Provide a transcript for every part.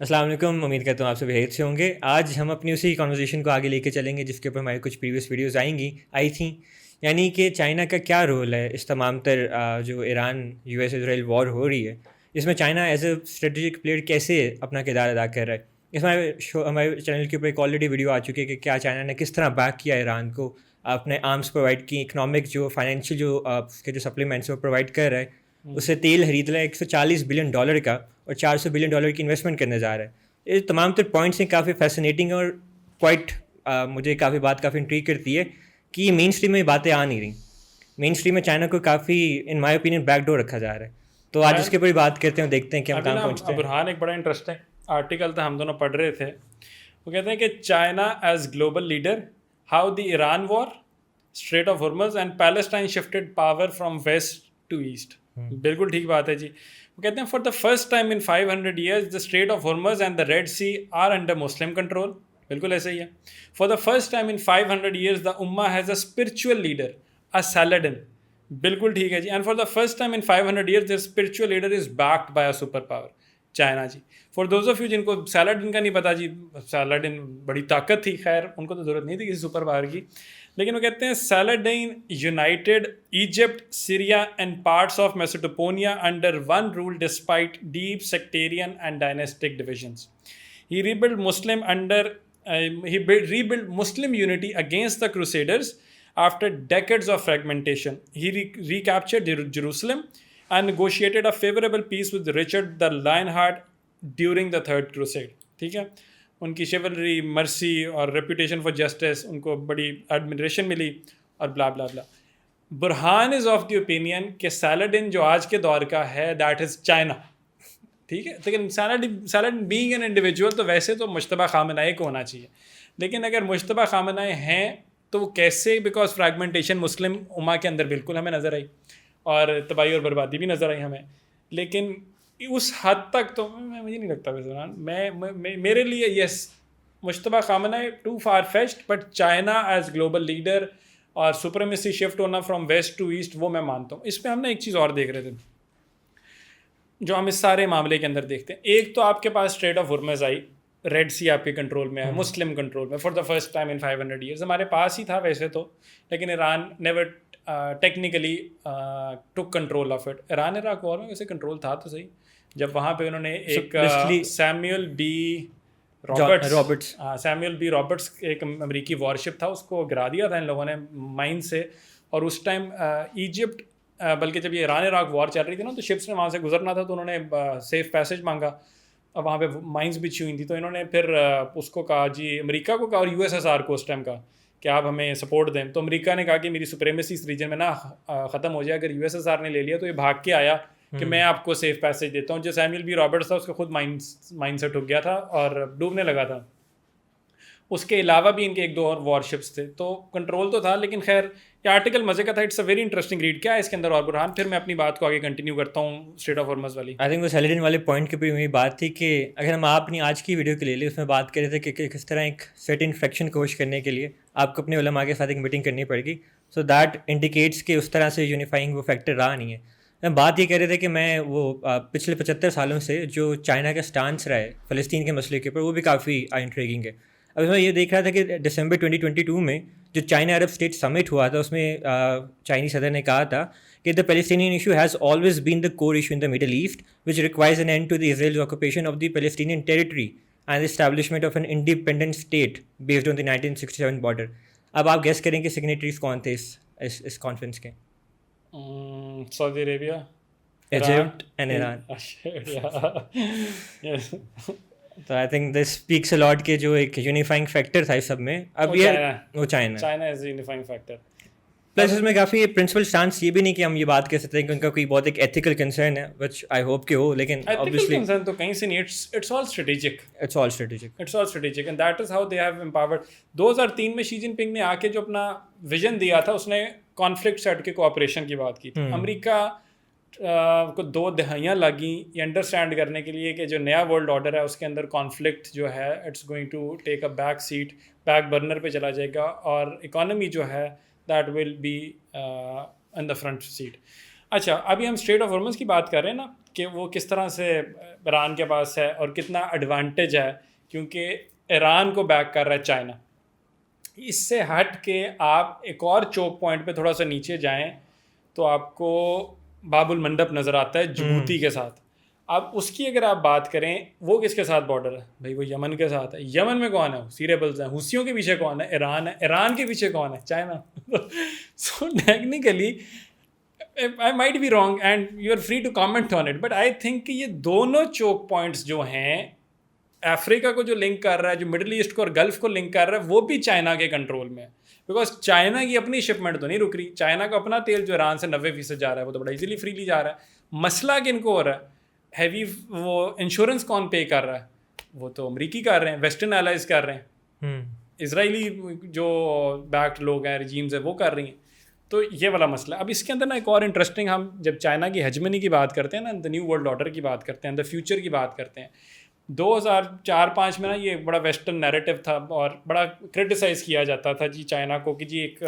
अस्सलाम वालेकुम। उम्मीद करता हूँ आप सभी खैरियत से होंगे। आज हम अपनी उसी कॉन्वर्सेशन को आगे लेके चलेंगे जिसके ऊपर हमारी कुछ प्रीवियस वीडियोस आई थी, यानी कि चाइना का क्या रोल है इस तमाम तर जो ईरान यूएस इजराइल वॉर हो रही है, इसमें China as a strategic player कैसे अपना किरदार अदा कर रहा है। इस हमारे चैनल के ऊपर एक ऑलरेडी वीडियो आ चुकी है कि क्या चाइना ने किस तरह बैक किया ईरान को, अपने आर्म्स प्रोवाइड की, इकनॉमिक जो फाइनेंशियल जो उसके जो सप्लीमेंट्स वो प्रोवाइड कर रहा है, उससे तेल खरीद रहा है $140 बिलियन का और $400 बिलियन की इन्वेस्टमेंट करने जा रहा है। ये तमाम तर पॉइंट्स हैं काफ़ी फैसिनेटिंग और क्वाइट मुझे काफ़ी इंट्रीग करती है कि मेन स्ट्रीम में ये बातें आ नहीं रही। मेन स्ट्रीम में चाइना को काफ़ी इन माय ओपिनियन बैकडोर रखा जा रहा है। तो आज इसके ऊपर ही बात करते हैं, देखते हैं कि हम कहाँ पहुँचते हैं। बुरहान एक बड़ा इंटरेस्टिंग आर्टिकल था, हम दोनों पढ़ रहे थे। वो कहते हैं कि China as global leader, how the Iran war, strait of Hormuz and Palestine shifted power from west to east. बिल्कुल ठीक बात है जी। वो कहते हैं for the first time in 500 years the strait of Hormuz and the Red Sea are under Muslim control. बिल्कुल ऐसे ही है। For the first time in 500 years the उम्मा has a spiritual leader, a Saladin. बिल्कुल ठीक है जी। And for the first time in 500 years the spiritual leader is backed by a super power, China ji. For those of you जिनको Saladin का नहीं पता जी, सैलाडिन बड़ी ताकत थी, खैर उनको तो ज़रूरत नहीं थी किसी सुपर पावर की, लेकिन वो कहते हैं Saladin united Egypt, Syria and parts of Mesopotamia under one rule despite deep sectarian and dynastic divisions. He rebuild Muslim Muslim unity against the Crusaders after decades of fragmentation. He recaptured Jerusalem and negotiated a favorable peace with Richard the Lionheart during the Third Crusade. ठीक है, उनकी chivalry, mercy और reputation for justice, उनको बड़ी admiration मिली और blah blah blah. Burhan is of the opinion कि Saladin जो आज के दौर का है दैट इज़ चाइना। ठीक है, लेकिन सैलाडिन बीइंग एन इंडिविजुअल तो वैसे तो मुश्तबा खामनाई को होना चाहिए, लेकिन अगर मुश्तबा खामनाई हैं तो वो कैसे, बिकॉज फ्रैगमेंटेशन मुस्लिम उम्मा के अंदर बिल्कुल हमें नज़र आई और तबाही और बर्बादी भी नज़र आई हमें, लेकिन उस हद तक तो मुझे नहीं लगता वैसे। मेरे लिए yes, Mojtaba Khamenei too far fetched, but China as global leader और सुप्रीमेसी शिफ्ट होना फ्रॉम वेस्ट टू ईस्ट वो मैं मानता हूँ। इसमें हम ना एक चीज़ और देख रहे थे जो हम इस सारे मामले के अंदर देखते हैं। एक तो आपके पास स्ट्रेट ऑफ हॉर्मज आई, रेड सी आपके कंट्रोल में है, मुस्लिम कंट्रोल में for the first time in 500 years. हमारे पास ही था वैसे तो, लेकिन Iran never technically took control of it. Iran Iraq war में वैसे कंट्रोल था तो सही, जब वहाँ पे उन्होंने एक सैमुअल बी रॉबर्ट्स एक अमेरिकी वॉरशिप था, उसको गिरा दिया था इन लोगों ने माइन से। और उस टाइम इजिप्ट, बल्कि जब ये ईरान इराक वॉर चल रही थी ना, तो शिप्स ने वहाँ से गुजरना था, तो उन्होंने सेफ पैसेज मांगा। अब वहाँ पे माइंस बिछी हुई थी, तो इन्होंने फिर उसको कहा जी, अमेरिका को कहा और यूएसएसआर को उस टाइम का कि आप हमें सपोर्ट दें। तो अमेरिका ने कहा कि मेरी सुप्रीमेसी इस रीजन में ना ख़त्म हो जाए, अगर यूएसएसआर ने ले लिया तो ये भाग के आया कि मैं आपको सेफ पैसेज देता हूँ। जो सैमुअल बी रॉबर्ट्स था उसको खुद माइन से ठुक गया था और डूबने लगा था। उसके अलावा भी इनके एक दो और वॉरशिप्स थे, तो कंट्रोल तो था। लेकिन खैर ये आर्टिकल मजे का था, it's a very interesting read. क्या है इसके अंदर और बुरहान, फिर मैं अपनी बात को आगे कंटिन्यू करता हूँ स्ट्रेट ऑफ हॉर्मज वाली। आई थिंक वो सैलाडिन वाले पॉइंट के ऊपर मेरी बात थी कि अगर हम अपनी आज की वीडियो के ले लें, उसमें बात कर रहे थे कि किस तरह एक सर्टेन फ्रैक्शन को होश करने के लिए आपको अपने उलमा के साथ एक मीटिंग करनी पड़ेगी। सो दैट इंडिकेट्स कि उस तरह से यूनिफाइंग वो फैक्टर रहा नहीं है। मैं बात ये कह रहे थे कि मैं वो पिछले 75 सालों से जो चाइना का स्टांस रहा है फ़लस्तीन के मसले के ऊपर, वो भी काफ़ी इंट्रीगिंग है। अब मैं ये देख रहा था कि दिसंबर 2022 में जो चाइना अरब स्टेट समिट हुआ था, उसमें चाइनीज सदर ने कहा था कि the Palestinian issue has always been the core issue in the Middle East which requires an end to the Israel's occupation of the Palestinian territory and establishment of an independent state based on the 1967 border. अब आप guess करें कि signatories कौन थे इस conference के? Saudi Arabia, Egypt and Iran. तो I think this speaks a lot के जो एक यूनिफाइंग फैक्टर था इस सब में, अब ये वो China is unifying factor. Plus इसमें काफ़ी प्रिंसिपल स्टांस ये भी नहीं कि हम ये बात कह सकते हैं कि उनका कोई बहुत एक एथिकल कंसर्न है, व्हिच आई होप कि हो, लेकिन ऑब्वियसली कंसर्न तो कहीं से नहीं, it's all strategic and that is how they have empowered. 2003 में शी जिनपिंग ने आके जो अपना विजन दिया था, उसने कॉन्फ्लिक्ट से हट के कोऑपरेशन की बात की थी। अमेरिका को 2 दहाइयाँ लगी ये अंडरस्टैंड करने के लिए कि जो नया वर्ल्ड ऑर्डर है उसके अंदर कॉन्फ्लिक्ट जो है it's going to take a back burner पे चला जाएगा, और इकोनॉमी जो है that will be in the front seat. अच्छा, अभी हम स्ट्रेट ऑफ हॉर्मज की बात कर रहे हैं ना, कि वो किस तरह से ईरान के पास है और कितना एडवांटेज है, क्योंकि ईरान को बैक कर रहा है चाइना। इससे हट के आप एक और चोक पॉइंट पे थोड़ा सा नीचे जाएं तो आपको बाबुल मंडप नज़र आता है जिबूती के साथ। अब उसकी अगर आप बात करें, वो किसके साथ बॉर्डर है भाई? वो यमन के साथ है। यमन में कौन है? सी रेबल्स हैं। हुसियों के पीछे कौन है? ईरान है। ईरान के पीछे कौन है? China. So technically I might be wrong and you are free to comment on it, but I think कि ये दोनों चोक पॉइंट्स जो हैं, अफ्रीका को जो लिंक कर रहा है, जो मिडिल ईस्ट को और गल्फ को लिंक कर रहा है, वो भी चाइना के कंट्रोल में है। बिकॉज चाइना की अपनी शिपमेंट तो नहीं रुक रही। चाइना का अपना तेल जो ईरान से 90% जा रहा है वो तो बड़ा इजीली फ्रीली जा रहा है। मसला किनको हो रहा है? हैवी वो इंश्योरेंस कौन पे कर रहा है? वो तो अमरीकी कर रहे हैं, वेस्टर्न एलाइज कर रहे हैं, इसराइली जो बैक्ड लोग हैं, रिजीम्स है, वो कर रही हैं। तो ये वाला मसला। अब इसके अंदर ना एक और इंटरेस्टिंग, हम जब चाइना की हेजमनी की बात करते हैं ना, द न्यू वर्ल्ड ऑर्डर की बात करते हैं, द फ्यूचर की बात करते हैं, 2004-5 में ना ये बड़ा वेस्टर्न नैरेटिव था और बड़ा क्रिटिसाइज़ किया जाता था जी चाइना को कि जी एक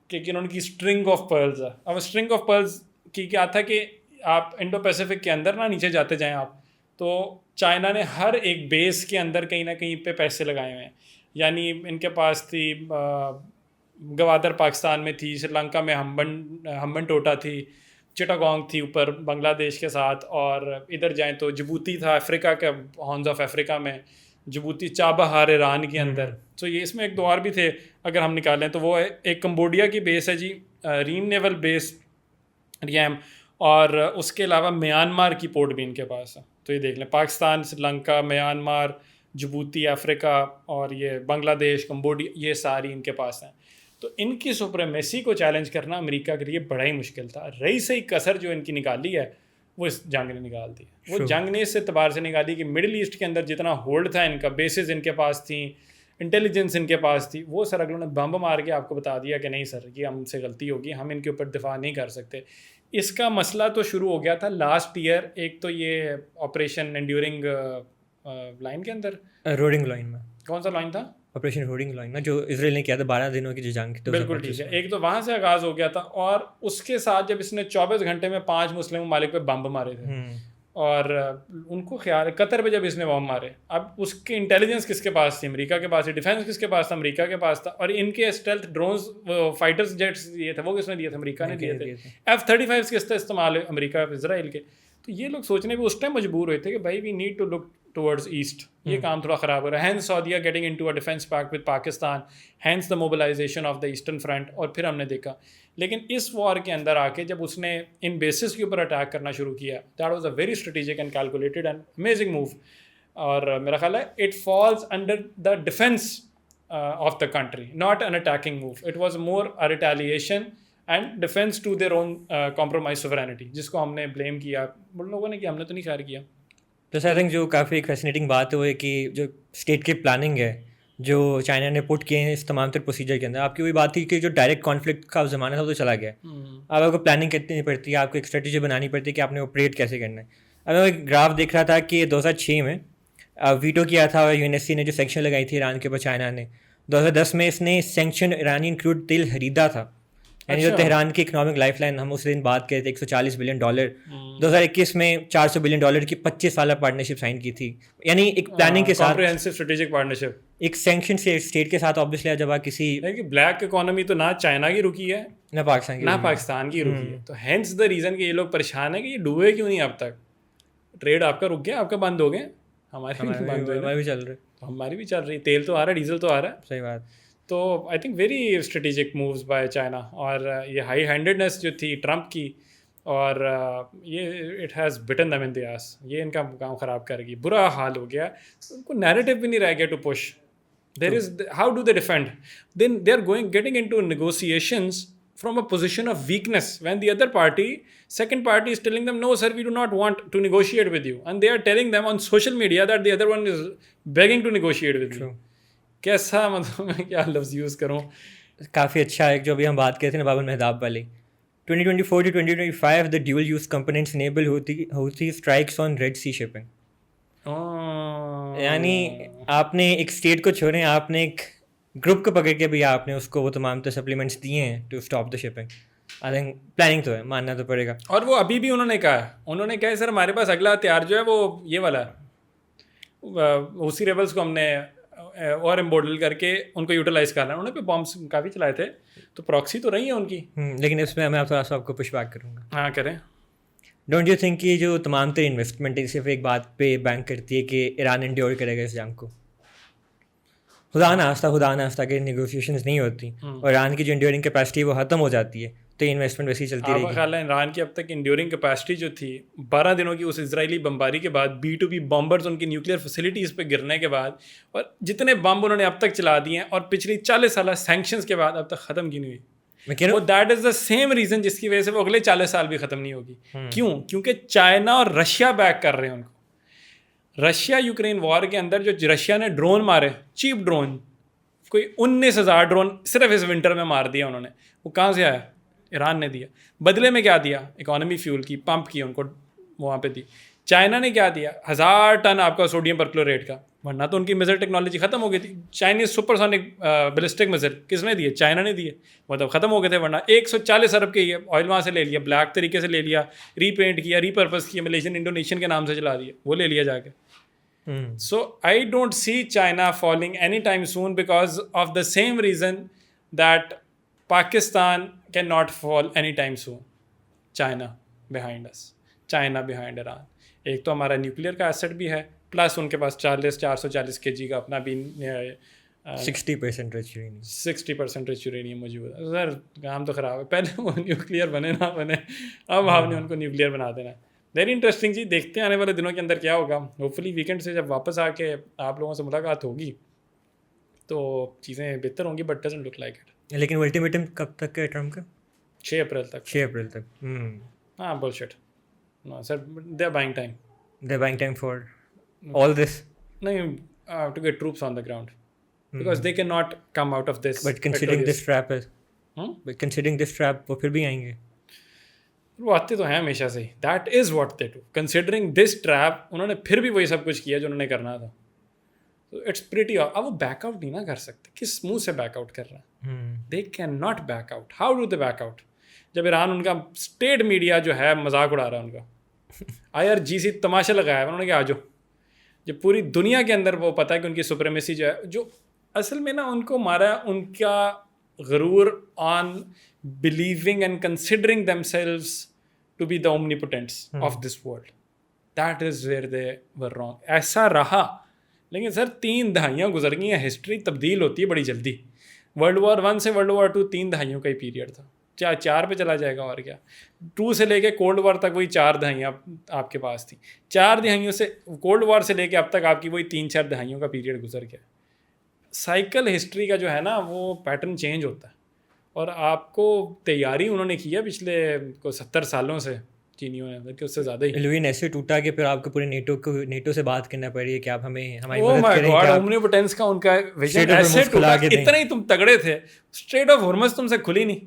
कि उनकी स्ट्रिंग ऑफ पर्ल्स है। अब स्ट्रिंग ऑफ पर्ल्स की क्या था कि आप इंडो पैसिफिक के अंदर ना नीचे जाते जाएं आप, तो चाइना ने हर एक बेस के अंदर कहीं ना कहीं पे पैसे लगाए हुए हैं। यानी इनके पास थी गवादर पाकिस्तान में थी, श्रीलंका में हम्बन टोटा थी, चिटागोंग थी ऊपर बांग्लादेश के साथ, और इधर जाएं तो जिबूती था अफ्रीका के हॉर्न्स ऑफ अफ्रीका में, जिबूती चाबहार ईरान के अंदर। तो ये इसमें एक दो और भी थे अगर हम निकालें तो वो एक कंबोडिया की बेस है जी, रीम नेवल बेस रियाम, और उसके अलावा म्यांमार की पोर्ट भी इनके पास है। तो ये देख लें, Pakistan, Sri Lanka, Myanmar, Djibouti Africa और ये बांग्लादेश, कंबोडिया, ये सारी इनके पास हैं। तो इनकी सुप्रीमेसी को चैलेंज करना अमेरिका के लिए बड़ा ही मुश्किल था। रही सही कसर जो इनकी निकाली है वो इस जंग ने निकाल दी है। वो जंग ने इस एतबार से निकाली कि मिडिल ईस्ट के अंदर जितना होल्ड था इनका, बेसिस इनके पास थी, इंटेलिजेंस इनके पास थी, वो सर अगलों ने बम मार के आपको बता दिया कि नहीं सर ये हमसे गलती होगी, हम इनके ऊपर दिफा नहीं कर सकते। इसका मसला तो शुरू हो गया था लास्ट ईयर। एक तो ये ऑपरेशन एंड्यूरिंग लाइन के अंदर, रोडिंग लाइन में, कौन सा लाइन था? ऑपरेशन रोडिंग लाइन ना, जो इसराइल ने किया था 12 दिनों की जो जंग थी। बिल्कुल ठीक है। एक तो वहाँ से आगाज़ हो गया था, और उसके साथ जब इसने 24 घंटे में 5 मुस्लिम ममालिक पे बम मारे थे, और उनको ख्याल है कतर पे जब इसने बम मारे, अब उसकी इंटेलिजेंस किसके पास थी? अमेरिका के पास थी। डिफेंस किसके पास था? अमेरिका के पास था। और इनके स्टेल्थ ड्रोन्स, फाइटर्स जेट्स दिए थे, वो किसने दिए थे? अमेरिका ने दिए थे। F-35 किसका इस्तेमाल है? अमेरिका, इसराइल के। तो ये लोग सोचने पे उस टाइम मजबूर हुए थे कि भाई we need to look towards east, ये काम थोड़ा ख़राब हो रहा है। Hence Saudia getting into a defence pact with Pakistan, hence the mobilisation of the eastern front. और फिर हमने देखा, लेकिन इस वॉर के अंदर आके जब उसने इन बेसिस के ऊपर अटैक करना शुरू किया, that was a very strategic and calculated and amazing move. और मेरा ख्याल है it falls under the defence of the country, not an attacking move. It was more a retaliation and defence to their own compromise sovereignty, जिसको हमने blame किया उन लोगों ने, कि हमने तो नहीं खैर किया। तो आई थिंक जो काफ़ी एक फैसिनेटिंग बात है वो है कि जो स्टेट की प्लानिंग है जो चाइना ने पुट किए हैं इस तमाम तर प्रोसीजर के अंदर। आपकी वही बात थी कि जो डायरेक्ट कॉन्फ्लिक्ट का ज़माना था वो तो चला गया। अब आपको प्लानिंग करनी पड़ती है, आपको एक स्ट्रेटेजी बनानी पड़ती है कि आपने ऑपरेट कैसे करना है। अब मैं एक ग्राफ देख रहा था कि 2006 में वीटो किया था यूएनएससी ने, जो सेंक्शन लगाई थी ईरान के ऊपर चाइना ने। 2010 में इसने सेंक्शन ईरानियन क्रूड तेल खरीदा था, यानी जो तेहरान की इकोनॉमिक लाइफलाइन, हम उस दिन बात कर रहे थे, $140 बिलियन। 2021 में $400 बिलियन की 25 साल पार्टनरशिप साइन की थी, यानी एक प्लानिंग के साथ, कॉम्प्रिहेंसिव स्ट्रेटेजिक पार्टनरशिप, एक सैंक्शन स्टेट के साथ। ऑब्वियसली जब आप किसी ब्लैक इकोनॉमी तो ना चाइना की रुकी है ना पाकिस्तान की रुकी है, तो हेंस द रीज़न कि ये लोग परेशान है कि ये डूबे क्यों नहीं। अब तक ट्रेड आपका रुक गया, आपका बंद हो गया, हमारे भी चल रहे, हमारी भी चल रही, तेल तो आ रहा है, डीजल तो आ रहा है। सही बात। तो I think very strategic moves by China. और ये हाई हैंडेडनेस जो थी ट्रम्प की, और ये it has bitten them in the ass, ये इनका काम ख़राब करेगी, बुरा हाल हो गया। उनको नैरेटिव भी नहीं रह गया to push. There is, how do they defend? Then they are getting into negotiations from a position of weakness when the other party, second party, is telling them no sir, we do not want to negotiate with you, and they are telling them on social media that the other one is begging to negotiate with you. कैसा, मतलब मैं क्या लफ्ज़ use करूँ। काफ़ी अच्छा है। जो अभी हम बात करते हैं ना बाबुल मेहदाब वाली, 2024 to 2025 the dual use components enable होती strikes on Red Sea shipping. यानी आपने एक स्टेट को छोड़ें, आपने एक ग्रुप को पकड़ के भी आपने उसको वो तमाम तो सप्लीमेंट्स दिए हैं to stop the shipping. I think planning तो है, मानना तो पड़ेगा। और वो अभी भी उन्होंने कहा है, उन्होंने कहा है सर हमारे पास अगला हथियार जो है वो ये वाला है, उसी रेबल्स को हमने और एम्बोडल करके उनको यूटिलाइज करना है। उन्होंने पे बॉम्ब्स काफ़ी चलाए थे, तो प्रॉक्सी तो रही है उनकी। लेकिन इसमें मैं थोड़ा सा आपको पुश बैक करूँगा। हाँ करें। डोंट यू थिंक कि जो तमाम तरह इन्वेस्टमेंट सिर्फ एक बात पे बैंक करती है कि ईरान इंड्योर करेगा इस जंग को? खुदा नाश्ता के नेगोशिएशंस नहीं होती और ईरान की जो इंड्योरिंग कैपेसिटी है वो ख़त्म हो जाती है, तो इन्वेस्टमेंट वैसे ही चलती रहेगी। आपका ख्याल है ईरान की अब तक इंड्योरिंग कैपेसिटी जो थी 12 दिनों की उस इजरायली बमबारी के बाद, B2B बॉम्बर्स उनकी न्यूक्लियर फैसिलिटीज़ पे गिरने के बाद, और जितने बम उन्होंने अब तक चला दिए हैं और पिछली 40 साल सैंक्शंस के बाद अब तक ख़त्म की नहीं हुई। मैं कह रहा वो that is the same reason जिसकी वजह से वो अगले 40 साल भी ख़त्म नहीं होगी। क्यों? क्योंकि चाइना और रशिया बैक कर रहे हैं उनको। रशिया यूक्रेन वॉर के अंदर जो रशिया ने ड्रोन मारे, चीप ड्रोन, कोई 19,000 ड्रोन सिर्फ इस विंटर में मार दिया उन्होंने। वो कहाँ से आया? ईरान ने दिया। बदले में क्या दिया? इकोनॉमी फ्यूल की पंप की उनको वहाँ पे दी। चाइना ने क्या दिया? 1000 टन आपका सोडियम परक्लोरेट का, वरना तो उनकी मिसाइल टेक्नोलॉजी खत्म हो गई थी। चाइनीज सुपरसोनिक बैलिस्टिक मिसाइल किसने दिए? चाइना ने दिए, मतलब खत्म हो गए थे। वरना 140 अरब के ऑयल वहाँ से ले लिया, ब्लैक तरीके से ले लिया, रीपेंट किया, रीपर्पस किया, मलेशियन इंडोनेशियन के नाम से चला दिया, वो ले लिया जाके। So I don't see China falling anytime soon because of the same reason that Pakistan cannot fall anytime soon. China behind us, China behind Iran. एक तो हमारा न्यूक्लियर का एसेट भी है, प्लस उनके पास 440 kg का अपना भी 60% रिच यूरेनियम 60% रिच यूरेनियम मौजूद है। सर काम तो ख़राब है, पहले वो न्यूक्लियर बने ना बने, अब आपने उनको न्यूक्लियर बना देना है। वेरी इंटरेस्टिंग जी, देखते हैं आने वाले दिनों के अंदर क्या होगा। होपफुली वीकेंड से जब वापस आके आप लोगों से मुलाकात होगी तो चीज़ें बेहतर होंगी, but doesn't look like it. लेकिन अल्टीमेटम कब तक है ट्रम्प का? 6 अप्रैल तक। 6 अप्रैल तक। हाँ bullshit. No sir, they are buying time. They are buying time for all this? नहीं, to get troops on the ground because they can not come out of this. But considering this trap है, but considering this trap वो फिर भी आएंगे। वो आते तो हैं हमेशा से ही। That is what they do. Considering this trap, उन्होंने फिर भी वही सब कुछ किया जो उन्होंने करना था। तो इट्स प्रिटी। अब वो बैकआउट नहीं ना कर सकते। किस मुंह से बैकआउट कर रहे हैं? They can not back out. How do they back out? जब ईरान उनका स्टेट मीडिया जो है मजाक उड़ा रहा है उनका, IRGC तमाशा लगाया है उन्होंने कि आ जाओ। जब पूरी दुनिया के अंदर वो पता है कि उनकी सुप्रीमेसी जो है, जो असल में ना उनको मारा उनका गरूर on believing and considering themselves to be the omnipotents of this world. That is where they were wrong. ऐसा रहा। लेकिन सर 3 दहाइयाँ गुजर गई हैं, हिस्ट्री तब्दील होती है बड़ी जल्दी। World War I से World War II 3 दहाइयों का ही पीरियड था, 4 पे चला जाएगा और क्या। 2 से लेके कोल्ड वॉर तक वही 4 दहाइयाँ आपके पास थी। 4 दहाइयों से कोल्ड वॉर से लेके अब तक आपकी वही 3-4 दहाइयों का पीरियड गुजर गया। साइकिल हिस्ट्री का जो है ना वो पैटर्न चेंज होता है, और आपको तैयारी उन्होंने की है पिछले 70 सालों से चीनियों ने, बल्कि उससे ज़्यादा ही। लुईन ऐसे टूटा कि फिर आपको पूरे नेटो से बात करना पड़ी है कि आप हमें हमारी ओह मदद माय करें। गॉड, ओमनीपोटेंस का उनका विजन ऐसे टूटा, इतने ही तुम तगड़े थे, स्ट्रेट ऑफ हॉर्मस तुमसे खुली नहीं,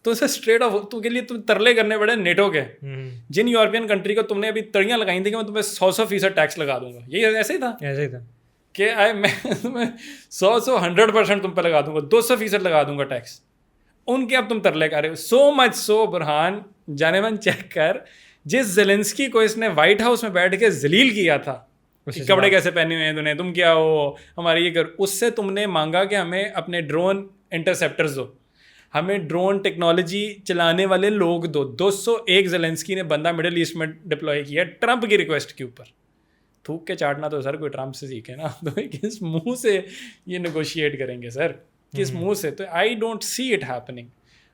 तुमसे स्ट्रेट ऑफ तुमके लिए तुम तरले करने पड़े नेटो के। जिन यूरोपियन कंट्री को तुमने अभी तड़ियाँ लगाई थी कि मैं तुम्हें 100% टैक्स लगा दूंगा, ये ऐसे ही था। ऐसे ही था कि मैं तुम्हें 100% तुम पे लगा दूंगा, 200% लगा दूंगा टैक्स। उनके अब तुम तरले कर रहे हो। सो मच सो बुरहान, जाने मन चेक कर, जिस जेलेंस्की को इसने व्हाइट हाउस में बैठ के जलील किया था, कपड़े कैसे पहने हुए हैं तूने, तुम क्या हो, हमारी ये कर, उससे तुमने मांगा कि हमें अपने ड्रोन इंटरसेप्टर्स दो, हमें ड्रोन टेक्नोलॉजी चलाने वाले लोग दो। 201 जेलेंस्की ने बंदा मिडिल ईस्ट में डिप्लॉय किया ट्रंप की रिक्वेस्ट के ऊपर। थूक के चाटना तो सर कोई ट्रंप से सीखे ना, तो किस मुंह से ये नेगोशिएट करेंगे सर, किस मुंह से? तो I don't see it happening.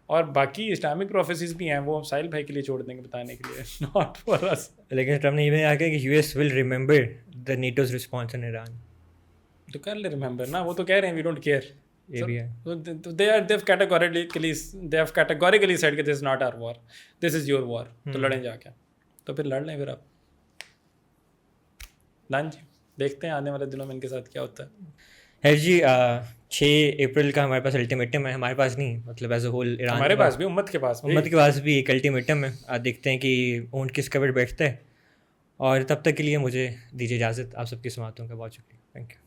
और बाकी इस्लामिक प्रोफेसीज भी हैं, वो साहिल भाई के लिए छोड़ देंगे बताने के लिए, नॉट फॉर अस। लेकिन ट्रम्प ने ये भी आगे कि US will remember the NATO's response in Iran. तो कर ले रिमेंबर ना, वो तो कह रहे हैं वी डोंट केयर। ये भी है। दे हैव कैटेगोरिकली सेड कि this is not our war, this is your war, तो लड़ें जाके। तो फिर लड़ लें फिर आप लान जी, देखते हैं आने वाले दिनों में इनके साथ क्या होता है। है जी 6 अप्रैल का हमारे पास अल्टीमेटम है, हमारे पास नहीं, मतलब एज अ होल ईरान, हमारे पास भी, उम्मत के पास भी एक अल्टीमेटम है। देखते हैं कि ऊँट किस कवर बैठता है। और तब तक के लिए मुझे दीजिए इजाज़त। आप सबकी समातों का बहुत शुक्रिया। Thank you.